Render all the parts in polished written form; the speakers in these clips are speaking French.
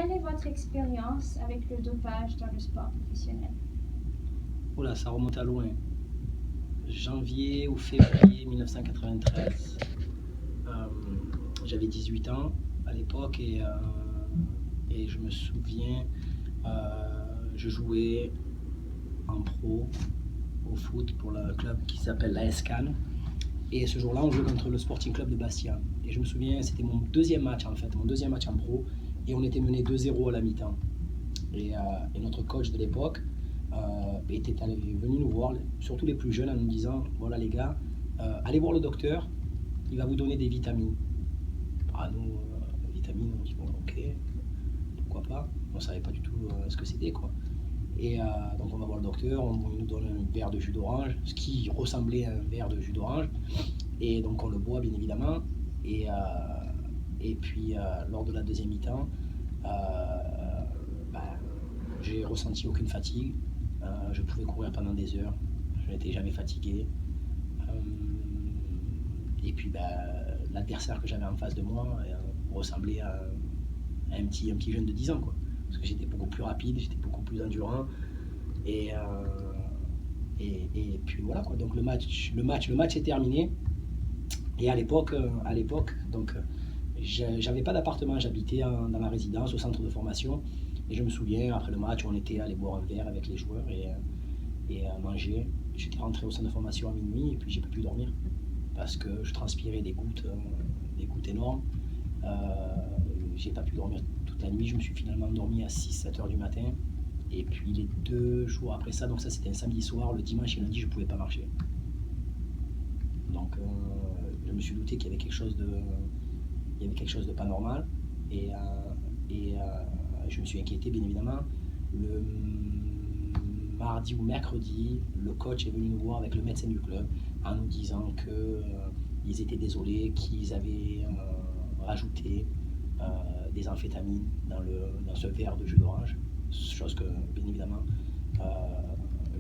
quelle est votre expérience avec le dopage dans le sport professionnel? Oula, ça remonte à loin. Janvier ou février 1993. Euh, J'avais 18 ans à l'époque et je me souviens, je jouais en pro au foot pour le club qui s'appelle l'AS Cannes. Et ce jour-là, on jouait contre le Sporting Club de Bastia. Et je me souviens, c'était mon deuxième match en fait, mon deuxième match en pro. Et on était mené 2-0 à la mi-temps. Et notre coach de l'époque était venu nous voir, surtout les plus jeunes, en nous disant, voilà les gars, allez voir le docteur, il va vous donner des vitamines. Ah nous, vitamines, on dit bon ok, pourquoi pas. On ne savait pas du tout ce que c'était quoi. Et donc on va voir le docteur, on nous donne un verre de jus d'orange, ce qui ressemblait à un verre de jus d'orange. Et donc on le boit bien évidemment. Et puis lors de la deuxième mi-temps, j'ai ressenti aucune fatigue. Je pouvais courir pendant des heures. Je n'étais jamais fatigué. Et puis l'adversaire que j'avais en face de moi ressemblait à un petit jeune de 10 ans quoi. Parce que j'étais beaucoup plus rapide, j'étais beaucoup plus endurant. Et puis voilà quoi. Donc le match est terminé. Et à l'époque, donc j'avais pas d'appartement, j'habitais dans la résidence, au centre de formation. Et je me souviens, après le match, on était allé boire un verre avec les joueurs et manger. J'étais rentré au centre de formation à minuit et puis j'ai pas pu dormir parce que je transpirais des gouttes énormes. J'ai pas pu dormir toute la nuit. Je me suis finalement endormi à 6-7 heures du matin. Et puis les 2 jours après ça, donc ça c'était un samedi soir, le dimanche et lundi, je pouvais pas marcher. Donc je me suis douté qu'il y avait quelque chose de pas normal. Et je me suis inquiété bien évidemment. Le mardi ou mercredi, le coach est venu nous voir avec le médecin du club en nous disant qu'ils étaient désolés, qu'ils avaient rajouté des amphétamines dans ce verre de jus d'orange, chose que bien évidemment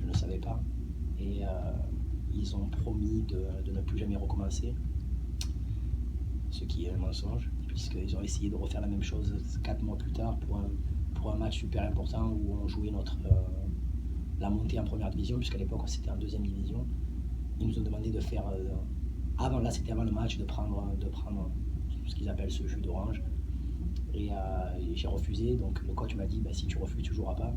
je ne savais pas. Et ils ont promis de ne plus jamais recommencer, ce qui est un mensonge, puisqu'ils ont essayé de refaire la même chose 4 mois plus tard pour un match super important où on jouait la montée en première division, puisqu'à l'époque c'était en deuxième division. Ils nous ont demandé de faire, c'était avant le match, de prendre ce qu'ils appellent ce jus d'orange. Et j'ai refusé, donc le coach m'a dit si tu refuses, tu ne joueras pas.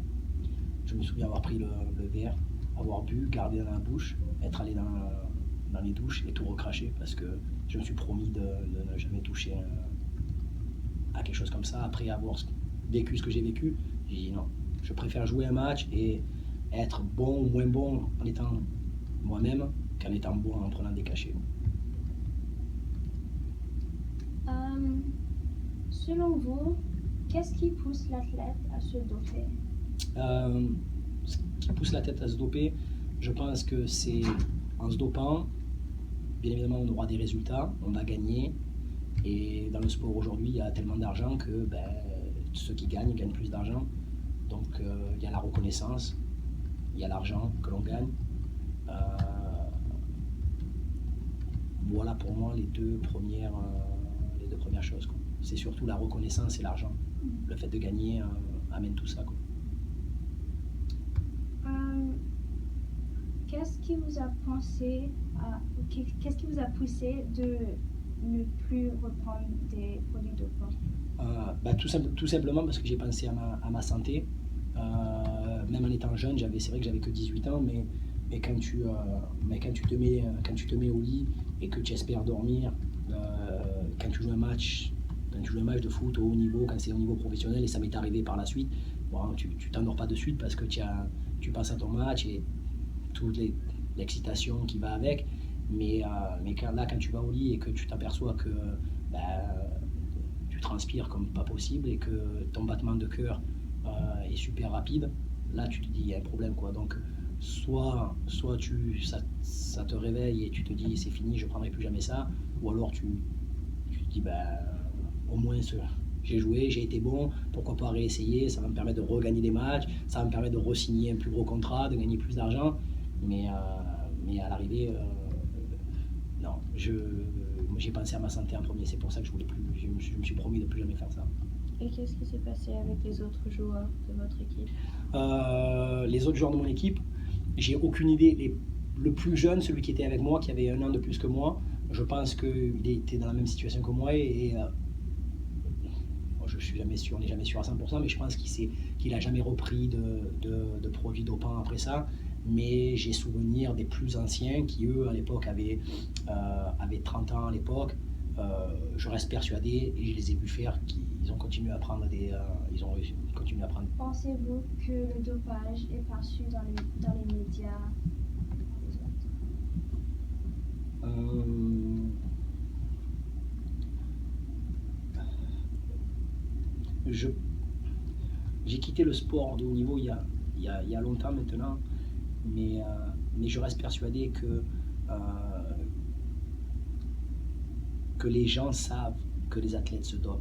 Je me souviens avoir pris le verre, avoir bu, gardé dans la bouche, être allé dans les douches et tout recracher parce que je me suis promis de ne jamais toucher à quelque chose comme ça. Après avoir vécu ce que j'ai vécu, j'ai dit non, je préfère jouer un match et être bon ou moins bon en étant moi-même qu'en étant bon en prenant des cachets. Selon vous, qu'est-ce qui pousse l'athlète à se doper? Ce qui pousse l'athlète à se doper, je pense que c'est en se dopant, bien évidemment on aura des résultats, on va gagner. Et dans le sport aujourd'hui, il y a tellement d'argent que ceux qui gagnent plus d'argent. Donc il y a la reconnaissance, il y a l'argent que l'on gagne. Voilà pour moi les deux premières choses, quoi. C'est surtout la reconnaissance et l'argent. Le fait de gagner amène tout ça, quoi. Qu'est-ce qui vous a poussé de ne plus reprendre des produits dopants? Tout simplement parce que j'ai pensé à ma santé. Même en étant jeune, c'est vrai que j'avais que 18 ans, mais quand tu te mets au lit et que tu espères dormir, quand tu joues un match de foot au haut niveau, quand c'est au niveau professionnel, et ça m'est arrivé par la suite, tu t'endors pas de suite parce que tu passes à ton match et toute l'excitation qui va avec. Mais quand tu vas au lit et que tu t'aperçois que tu transpires comme pas possible et que ton battement de cœur est super rapide, là tu te dis il y a un problème, quoi. Donc soit ça te réveille et tu te dis c'est fini, je prendrai plus jamais ça, ou alors tu te dis au moins j'ai joué, j'ai été bon, pourquoi pas réessayer, ça va me permettre de regagner des matchs, ça va me permettre de re-signer un plus gros contrat, de gagner plus d'argent. Mais à l'arrivée, non, j'ai pensé à ma santé en premier, c'est pour ça que je me suis promis de plus jamais faire ça. Et qu'est-ce qui s'est passé avec les autres joueurs de votre équipe? Les autres joueurs de mon équipe, j'ai aucune idée. Le plus jeune, celui qui était avec moi, qui avait 1 an de plus que moi, je pense qu'il était dans la même situation que moi je suis jamais sûr, on n'est jamais sûr à 100%, mais je pense qu'il n'a jamais repris de produits dopants après ça. Mais j'ai souvenir des plus anciens qui, eux, à l'époque, avaient 30 ans à l'époque. Je reste persuadé, et je les ai vus faire, qu'ils ont continué à prendre ils ont continué à prendre. Pensez-vous que le dopage est perçu dans les médias des autres? J'ai quitté le sport de haut niveau il y a longtemps maintenant, mais je reste persuadé que les gens savent que les athlètes se dopent,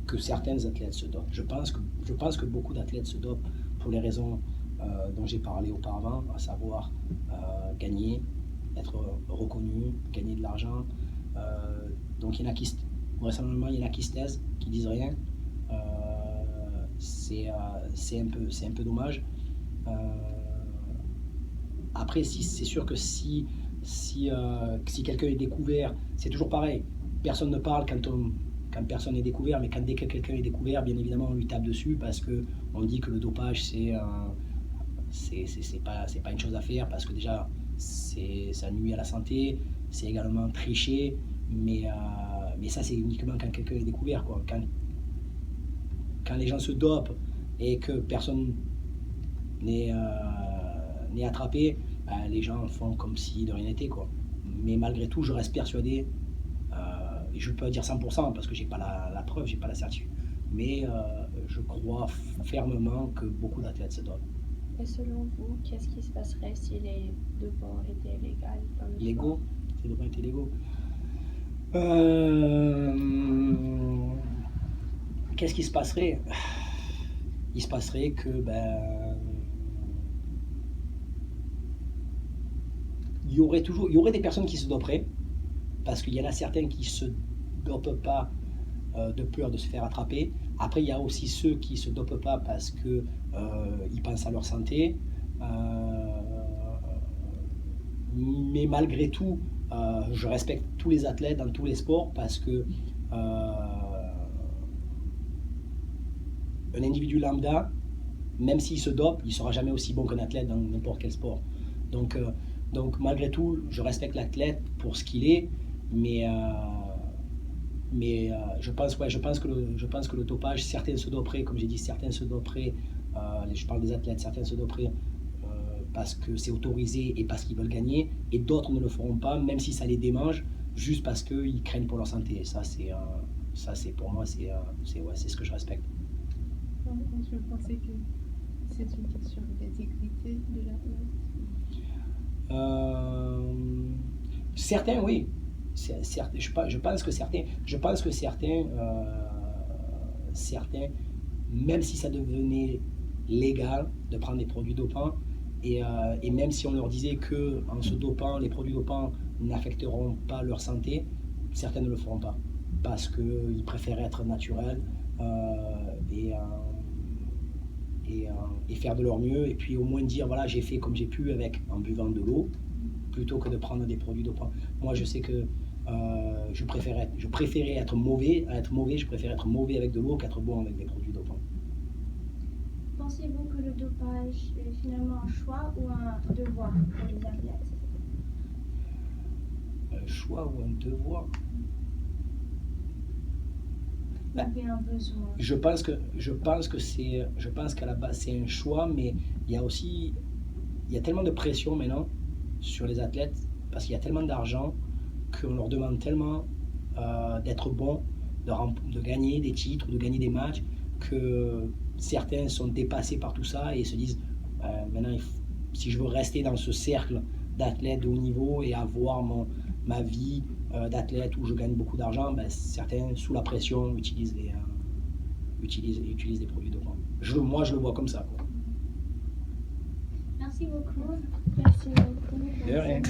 que certains athlètes se dopent. Je pense que beaucoup d'athlètes se dopent pour les raisons dont j'ai parlé auparavant, à savoir gagner, être reconnu, gagner de l'argent. Donc il y en a vraisemblablement, il y en a qui se taisent, qui disent rien. C'est un peu dommage. Après, c'est sûr que si quelqu'un est découvert, c'est toujours pareil. Personne ne parle quand personne est découvert, mais dès que quelqu'un est découvert, bien évidemment, on lui tape dessus parce qu'on dit que le dopage, c'est pas une chose à faire, parce que déjà, ça nuit à la santé, c'est également tricher, mais ça, c'est uniquement quand quelqu'un est découvert, quoi. Quand les gens se dopent et que personne n'est attrapé, les gens font comme si de rien n'était, quoi. Mais malgré tout, je reste persuadé, et je peux pas dire 100% parce que j'ai pas la preuve, j'ai pas la certitude, mais je crois fermement que beaucoup d'athlètes se dopent. Et selon vous, qu'est-ce qui se passerait si les dopants étaient légaux dans le Légaux? sport? Les dopants étaient légaux. Qu'est-ce qui se passerait? Il se passerait que il y aurait des personnes qui se doperaient, parce qu'il y en a certains qui se dopent pas de peur de se faire attraper. Après, il y a aussi ceux qui se dopent pas parce que ils pensent à leur santé. Mais malgré tout, je respecte tous les athlètes dans tous les sports, parce que un individu lambda, même s'il se dope, il ne sera jamais aussi bon qu'un athlète dans n'importe quel sport. Donc malgré tout, je respecte l'athlète pour ce qu'il est, mais je pense que le dopage, certains se doperaient, comme j'ai dit, certains se doperaient, je parle des athlètes, certains se doperaient parce que c'est autorisé et parce qu'ils veulent gagner, et d'autres ne le feront pas, même si ça les démange, juste parce qu'ils craignent pour leur santé. Ça, c'est pour moi, c'est ce que je respecte. Je pensais que c'est une question d'intégrité de l'athlète. Certains, oui. Je pense que certains, même si ça devenait légal de prendre des produits dopants, et même si on leur disait que en se dopant, les produits dopants n'affecteront pas leur santé, certains ne le feront pas, parce qu'ils préfèrent être naturels et faire de leur mieux, et puis au moins dire voilà, j'ai fait comme j'ai pu en buvant de l'eau, plutôt que de prendre des produits dopants. Moi, je sais que je préférais être mauvais, je préfère être mauvais avec de l'eau qu'être bon avec des produits dopants. Pensez-vous que le dopage est finalement un choix ou un devoir pour les athlètes? Un choix ou un devoir? Ou bien un besoin? Je pense qu'à la base c'est un choix, mais il y a tellement de pression maintenant sur les athlètes, parce qu'il y a tellement d'argent qu'on leur demande tellement d'être bons, de gagner des titres, de gagner des matchs, que certains sont dépassés par tout ça et se disent maintenant, si je veux rester dans ce cercle d'athlètes de haut niveau et avoir ma vie d'athlète où je gagne beaucoup d'argent, certains, sous la pression, utilisent des produits dopants. Moi, je le vois comme ça, quoi. Merci beaucoup. Merci beaucoup. De rien.